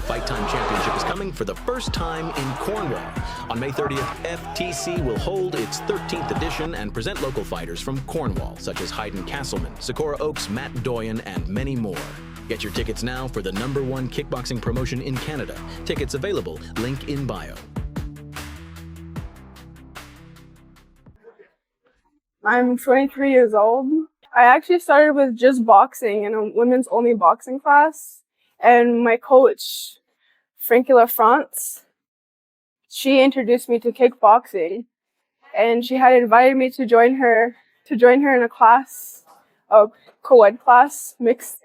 Fight Time Championship is coming for the first time in Cornwall. On May 30th, FTC will hold its 13th edition and present local fighters from Cornwall, such as Hayden Castleman, Secora Oakes, Matt Doyen, and many more. Get your tickets now for the #1 kickboxing promotion in Canada. Tickets available, link in bio. I'm 23 years old. I actually started with just boxing in a women's only boxing class. And my coach, Frankula France, she introduced me to kickboxing. And she had invited me to join her in a class, a co-ed class, mixed.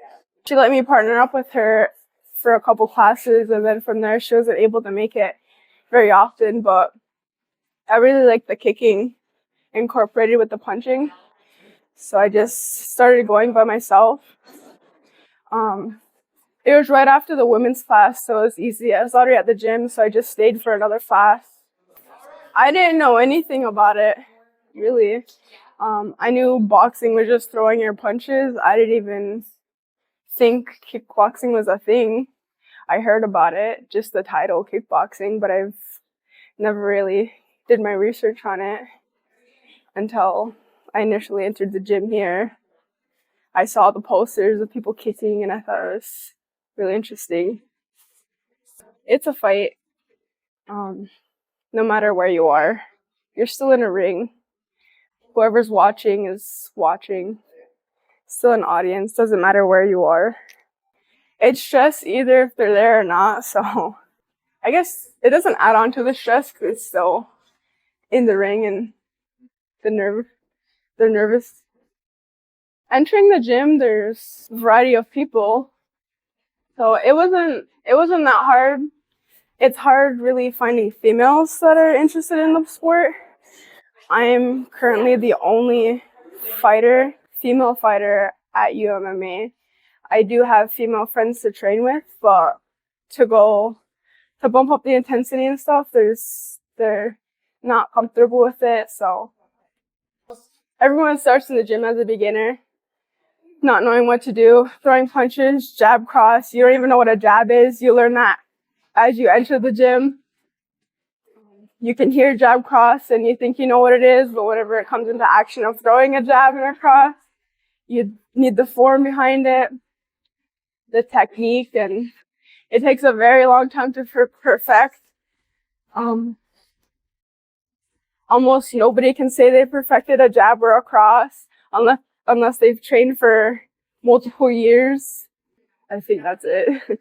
She let me partner up with her for a couple classes, and then from there she wasn't able to make it very often, but I really liked the kicking incorporated with the punching. So I just started going by myself. It was right after the women's class, so it was easy. I was already at the gym, so I just stayed for another class. I didn't know anything about it, really. I knew boxing was just throwing your punches. I didn't even think kickboxing was a thing. I heard about it, just the title, kickboxing, but I've never really did my research on it until I initially entered the gym here. I saw the posters of people kicking, and I thought it was really interesting. It's a fight. No matter where you are, you're still in a ring. Whoever's watching is watching. Still an audience, doesn't matter where you are. It's stress either if they're there or not, so I guess it doesn't add on to the stress because it's still in the ring and they're nervous. Entering the gym, there's a variety of people. So it wasn't that hard. It's hard really finding females that are interested in the sport. I'm currently the only female fighter at UMMA. I do have female friends to train with, but to bump up the intensity and stuff, they're not comfortable with it. So everyone starts in the gym as a beginner, not knowing what to do, throwing punches, jab, cross. You don't even know what a jab is. You learn that as you enter the gym. You can hear jab, cross, and you think you know what it is, but whenever it comes into action of throwing a jab and a cross, you need the form behind it, the technique, and it takes a very long time to perfect. Almost nobody can say they perfected a jab or a cross unless they've trained for multiple years. I think that's it.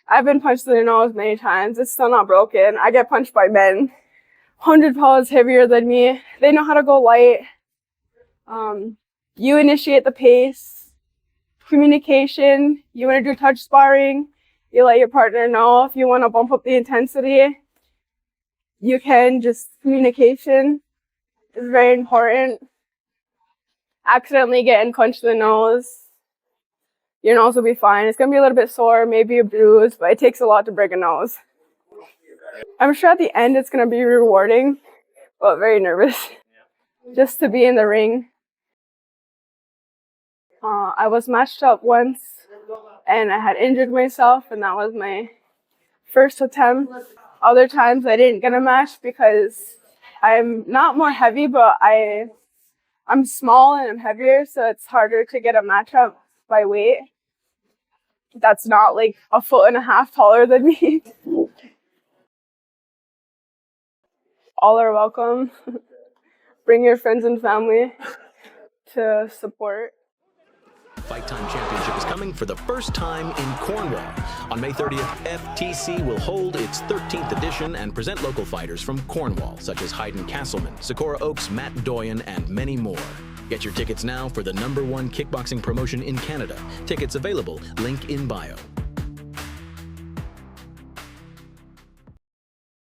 I've been punched in the nose many times. It's still not broken. I get punched by men 100 pounds heavier than me. They know how to go light. You initiate the pace. Communication. You want to do touch sparring. You let your partner know if you want to bump up the intensity. You can. Just communication is very important. Accidentally getting punched in the nose, your nose will be fine. It's going to be a little bit sore, maybe a bruise, but it takes a lot to break a nose. I'm sure at the end it's going to be rewarding, but very nervous just to be in the ring. I was matched up once and I had injured myself, and that was my first attempt. Other times I didn't get a match because I'm not more heavy, but I'm small and I'm heavier, so it's harder to get a matchup by weight. That's not like 1.5 feet taller than me. All are welcome. Bring your friends and family to support. Fight Time Championship is coming for the first time in Cornwall. On May 30th, FTC will hold its 13th edition and present local fighters from Cornwall, such as Hayden Castleman, Secora Oakes, Matt Doyen, and many more. Get your tickets now for the #1 kickboxing promotion in Canada. Tickets available, link in bio.